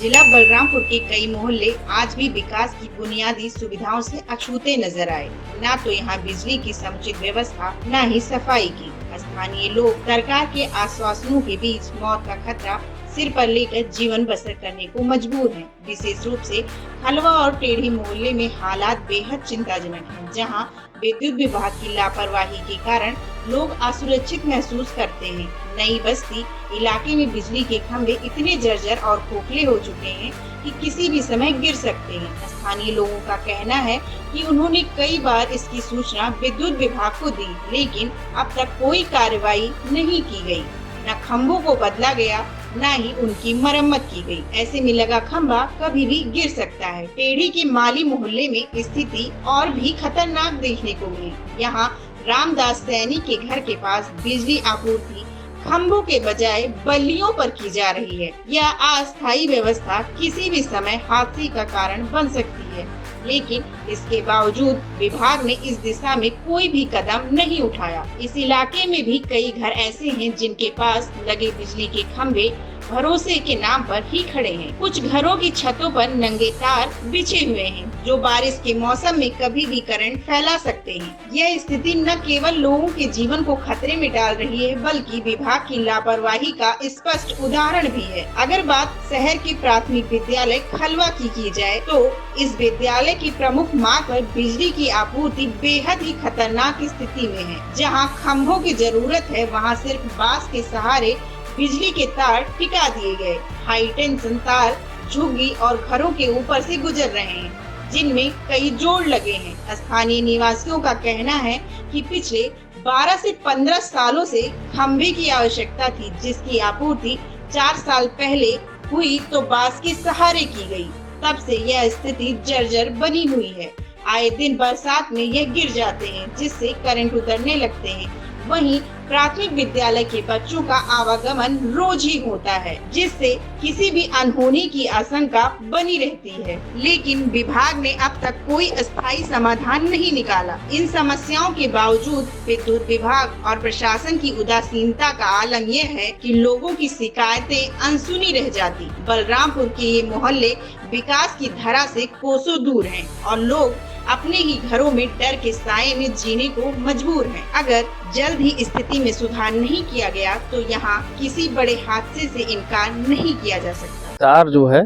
जिला बलरामपुर के कई मोहल्ले आज भी विकास की बुनियादी सुविधाओं से अछूते नजर आए। न तो यहाँ बिजली की समुचित व्यवस्था, न ही सफाई की। स्थानीय लोग सरकार के आश्वासनों के बीच मौत का खतरा सिर पर लेकर जीवन बसर करने को मजबूर हैं। विशेष रूप से खलवा और टेढ़ी मोहल्ले में हालात बेहद चिंताजनक हैं, जहां विद्युत विभाग की लापरवाही के कारण लोग असुरक्षित महसूस करते हैं। नई बस्ती इलाके में बिजली के खंभे इतने जर्जर और खोखले हो चुके हैं कि किसी भी समय गिर सकते हैं। स्थानीय लोगों का कहना है कि उन्होंने कई बार इसकी सूचना विद्युत विभाग को दी, लेकिन अब तक कोई कार्रवाई नहीं की गई। न खंभों को बदला गया, न ही उनकी मरम्मत की गई। ऐसे में लगा खंभा कभी भी गिर सकता है। टेढ़ी के माली मोहल्ले में स्थिति और भी खतरनाक देखने को मिली। यहाँ रामदास सैनी के घर के पास बिजली आपूर्ति खंभों के बजाय बल्लियों पर की जा रही है। यह अस्थायी व्यवस्था किसी भी समय हादसे का कारण बन सकती है, लेकिन इसके बावजूद विभाग ने इस दिशा में कोई भी कदम नहीं उठाया। इस इलाके में भी कई घर ऐसे हैं जिनके पास लगे बिजली के खंभे भरोसे के नाम पर ही खड़े हैं। कुछ घरों की छतों पर नंगे तार बिछे हुए हैं, जो बारिश के मौसम में कभी भी करंट फैला सकते हैं। यह स्थिति न केवल लोगों के जीवन को खतरे में डाल रही है, बल्कि विभाग की लापरवाही का स्पष्ट उदाहरण भी है। अगर बात शहर के प्राथमिक विद्यालय खलवा की जाए, तो इस विद्यालय की प्रमुख मार्ग पर बिजली की आपूर्ति बेहद ही खतरनाक स्थिति में है। जहाँ खंभों की जरूरत है, वहाँ सिर्फ बांस के सहारे बिजली के तार टिका दिए गए। हाई टेंशन तार झुग्गी और घरों के ऊपर से गुजर रहे हैं, जिनमें कई जोड़ लगे हैं। स्थानीय निवासियों का कहना है कि पिछले 12 से 15 सालों से खंभे की आवश्यकता थी, जिसकी आपूर्ति 4 साल पहले हुई तो बांस के सहारे की गई। तब से यह स्थिति जर्जर बनी हुई है। आए दिन बरसात में यह गिर जाते हैं, जिससे करंट उतरने लगते हैं। वहीं प्राथमिक विद्यालय के बच्चों का आवागमन रोज ही होता है, जिससे किसी भी अनहोनी की आशंका बनी रहती है। लेकिन विभाग ने अब तक कोई अस्थायी समाधान नहीं निकाला। इन समस्याओं के बावजूद विद्युत विभाग और प्रशासन की उदासीनता का आलम यह है कि लोगों की शिकायतें अनसुनी रह जाती। बलरामपुर के ये मोहल्ले विकास की धरा से कोसों दूर हैं और लोग अपने ही घरों में डर के साए में जीने को मजबूर हैं। अगर जल्द ही स्थिति में सुधार नहीं किया गया, तो यहाँ किसी बड़े हादसे से इनकार नहीं किया जा सकता। तार जो है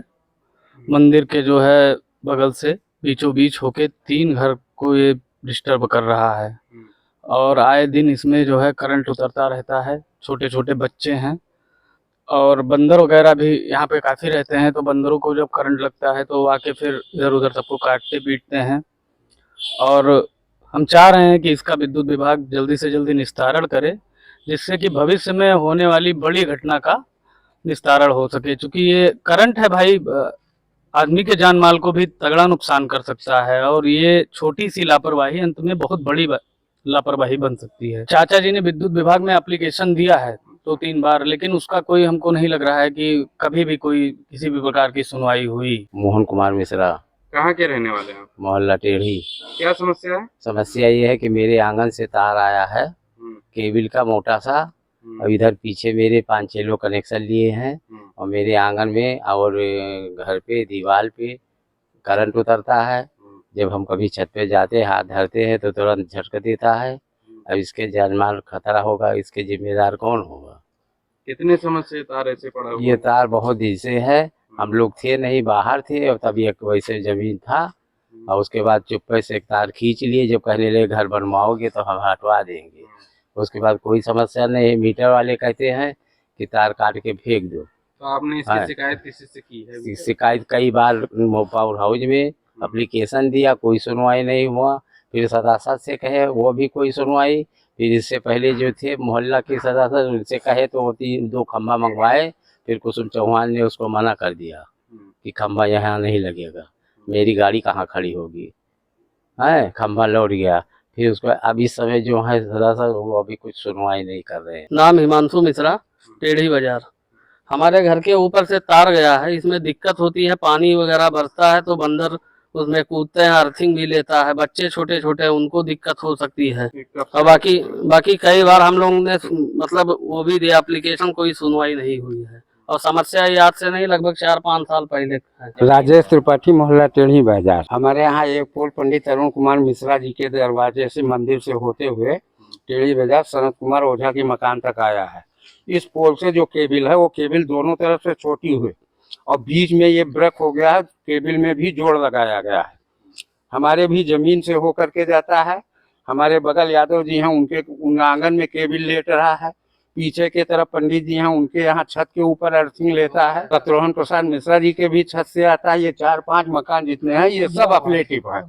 मंदिर के जो है बगल से बीचों बीच होके 3 घर को ये डिस्टर्ब कर रहा है और आए दिन इसमें जो है करंट उतरता रहता है। छोटे छोटे बच्चे हैं और बंदर वगैरह भी यहाँ पे काफ़ी रहते हैं, तो बंदरों को जब करंट लगता है तो आके फिर इधर उधर सबको काटते पीटते हैं। और हम चाह रहे हैं कि इसका विद्युत विभाग जल्दी से जल्दी निस्तारण करे, जिससे कि भविष्य में होने वाली बड़ी घटना का निस्तारण हो सके। क्योंकि ये करंट है भाई, आदमी के जान माल को भी तगड़ा नुकसान कर सकता है और ये छोटी सी लापरवाही अंत में बहुत बड़ी लापरवाही बन सकती है। चाचा जी ने विद्युत विभाग में एप्लीकेशन दिया है 2-3 बार, लेकिन उसका कोई हमको नहीं लग रहा है कि कभी भी कोई किसी भी प्रकार की सुनवाई हुई। मोहन कुमार मिश्रा। कहाँ के रहने वाले हैं आप? मोहल्ला टेढ़ी। क्या समस्या है? समस्या ये है कि मेरे आंगन से तार आया है केबल का मोटा सा, और इधर पीछे मेरे 5-6 लोग कनेक्शन लिए हैं और मेरे आंगन में और घर पे दीवार पे करंट उतरता है। जब हम कभी छत पे जाते हाथ धरते हैं तो तुरंत झटका देता है। अब इसके जानमाल खतरा होगा, इसके जिम्मेदार कौन होगा? कितने समय से तार ऐसे पड़ा हुआ? ये तार बहुत दिन से है, हम लोग थे नहीं, बाहर थे, और तभी एक वैसे जमीन था और उसके बाद चुप्पे से एक तार खींच लिए। जब कहने लगे घर बनवाओगे तो हम हटवा देंगे। उसके बाद कोई समस्या नहीं है। मीटर वाले कहते हैं कि तार काट के फेंक दो। तो आपने इसकी शिकायत किसी से की है? शिकायत कई बार पावर हाउस में एप्लीकेशन दिया, कोई सुनवाई नहीं हुआ। फिर सदासद से कहे, वो भी कोई सुनवाई। फिर इससे पहले जो थे मोहल्ला के सदासद, उनसे कहे तो 2 खंभा मंगवाए। फिर कुसुम चौहान ने उसको मना कर दिया कि खंभा यहाँ नहीं लगेगा, मेरी गाड़ी कहाँ खड़ी होगी, है खंभा लौट गया। फिर उसको अब इस समय जो है सदासद, वो अभी कुछ सुनवाई नहीं कर रहे हैं। नाम हिमांशु मिश्रा, टेढ़ी बाजार। हमारे घर के ऊपर से तार गया है, इसमें दिक्कत होती है। पानी वगैरह बरसता है तो बंदर उसमें कूदते हैं, अर्थिंग भी लेता है। बच्चे छोटे छोटे, उनको दिक्कत हो सकती है। और बाकी कई बार हम लोगों ने मतलब वो भी दिया एप्लीकेशन, कोई सुनवाई नहीं हुई है। और समस्या ये आज से नहीं लगभग 4-5 साल पहले है। राजेश त्रिपाठी, मोहल्ला टेढ़ी बाजार। हमारे यहाँ एक पोल पंडित अरुण कुमार मिश्रा जी के दरवाजे से मंदिर से होते हुए टेढ़ी बाजार सनत कुमार ओझा के मकान तक आया है। इस पोल से जो केबिल है वो केबिल दोनों तरफ से छोटी हुई और बीच में ये ब्रेक हो गया है। केबिल में भी जोड़ लगाया गया है। हमारे भी जमीन से होकर के जाता है। हमारे बगल यादव जी हैं, उनके आंगन में केबिल लेट रहा है। पीछे के तरफ पंडित जी हैं, उनके यहाँ छत के ऊपर अर्थिंग लेता है। शत्रुघ्न प्रसाद मिश्रा जी के भी छत से आता है। ये 4-5 मकान जितने हैं ये सब अपलेटिव है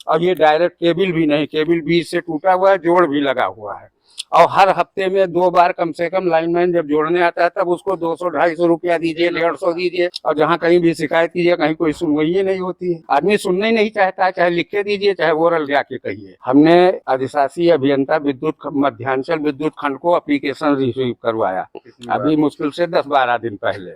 और ये डायरेक्ट केबिल भी नहीं, केबिल बीच से टूटा हुआ है, जोड़ भी लगा हुआ है। और हर हफ्ते में 2 बार कम से कम लाइनमैन जब जोड़ने आता है तब उसको 200-250 रुपया दीजिए, 150 दीजिए। और जहाँ कहीं भी शिकायत कीजिए कहीं कोई सुनवाई नहीं होती है। आदमी सुनना ही नहीं चाहता है, चाहे लिख के दीजिए चाहे ओरल जाके कहिए। हमने अधिशासी अभियंता विद्युत मध्यांचल विद्युत खंड को एप्लीकेशन रिसीव करवाया अभी मुश्किल से 10-12 दिन पहले।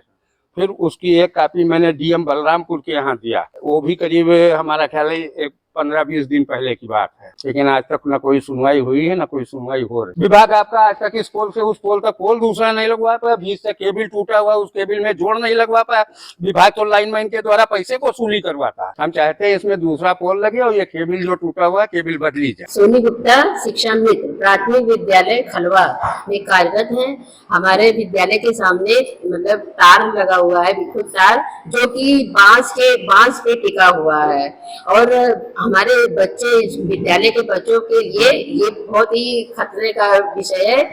फिर उसकी एक कॉपी मैंने डीएम बलरामपुर के यहाँ दिया, वो भी करीब हमारा ख्याल है 15-20 दिन पहले की बात है। लेकिन आज तक न कोई सुनवाई हुई है न कोई सुनवाई हो रही। विभाग आपका आज तक इस पोल से उस पोल तक पोल दूसरा नहीं लगवा पाया। बीच से केबिल टूटा हुआ, उस केबिल में जोड़ नहीं लगवा पाया। विभाग तो लाइनमैन के द्वारा पैसे को वसूली करवाता। हम चाहते हैं इसमें दूसरा पोल लगे और ये केबिल जो टूटा हुआ है केबिल बदली जाए। सोनी गुप्ता, शिक्षा मित्र, प्राथमिक विद्यालय खलवा में कार्यरत हैं। हमारे विद्यालय के सामने मतलब तार लगा हुआ है, विद्युत तार, जो कि बांस पे टिका हुआ है। और हमारे बच्चे, विद्यालय के बच्चों के लिए ये बहुत ही खतरे का विषय है।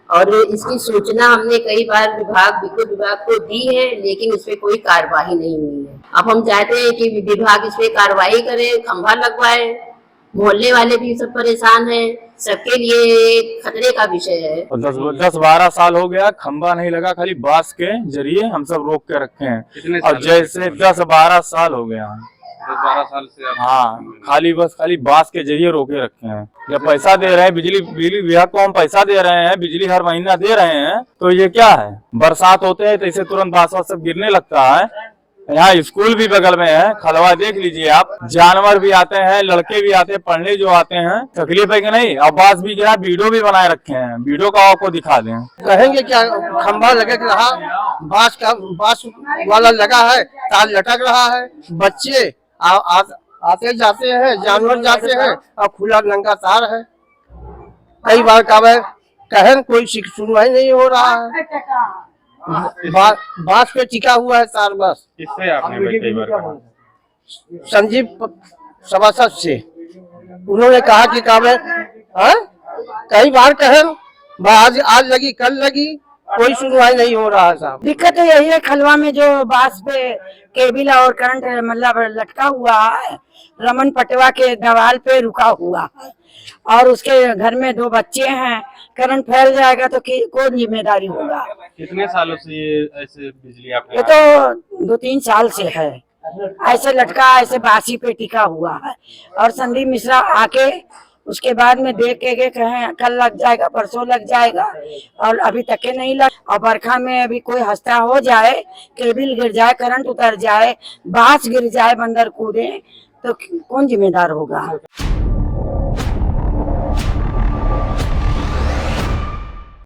और इसकी सूचना हमने कई बार विद्युत विभाग को दी है, लेकिन इस पे कोई कार्यवाही नहीं हुई है। अब हम चाहते हैं कि विभाग इस पे कार्यवाही करे, खंभा लगवाए। मोहल्ले वाले भी सब परेशान हैं, सबके लिए खतरे का विषय है। 10-12 साल हो गया, खंबा नहीं लगा, खाली बांस के जरिए हम सब रोक के रखे हैं। और जैसे 10-12 साल हो गया, 10-12 साल से हाँ, खाली बांस के जरिए रोके रखे हैं। जब पैसा दे रहे हैं बिजली विभाग को, हम पैसा दे रहे हैं, बिजली हर महीना दे रहे हैं, तो ये क्या है? बरसात होते हैं तो इसे तुरंत बांस सब गिरने लगता है। यहाँ स्कूल भी बगल में है, खलवा देख लीजिए आप। जानवर भी आते हैं, लड़के भी आते हैं, पढ़ने जो आते हैं। तकलीफ है कि नहीं? अब बांस भी गिरा, वीडियो भी बनाए रखे हैं, वीडियो का आपको दिखा दें। कहेंगे क्या, खंभा लगे रहा, बांस वाला लगा है, तार लटक रहा है, बच्चे आते जाते हैं, जानवर जाते हैं और खुला नंगा तार है। कई बार कहें कोई सुनवाई नहीं हो रहा है। बांस पे टिका हुआ है तार बस। किससे आपने कई बार कहा? संजीव सभासद से उन्होंने कहा कि कई बार कहें आज लगी कल लगी, कोई सुनवाई नहीं हो रहा है साहब। दिक्कत तो यही है, खलवा में जो बांस पे केबिल और करंट मतलब लटका हुआ है, रमन पटवा के दीवार पे रुका हुआ है और उसके घर में 2 बच्चे हैं। करंट फैल जाएगा तो कौन जिम्मेदारी होगा? कितने सालों से ये ऐसे बिजली आपके? ये तो 2-3 साल से है, ऐसे लटका, ऐसे बांसी पे टिका हुआ है। और संदीप मिश्रा आके उसके बाद में देख के कहें कल लग जाएगा, परसों लग जाएगा, और अभी तक के नहीं लग। और बरखा में अभी कोई हादसा हो जाए, केबिल गिर जाए, करंट उतर जाए, बांस गिर जाए, बंदर कूदे, तो कौन जिम्मेदार होगा?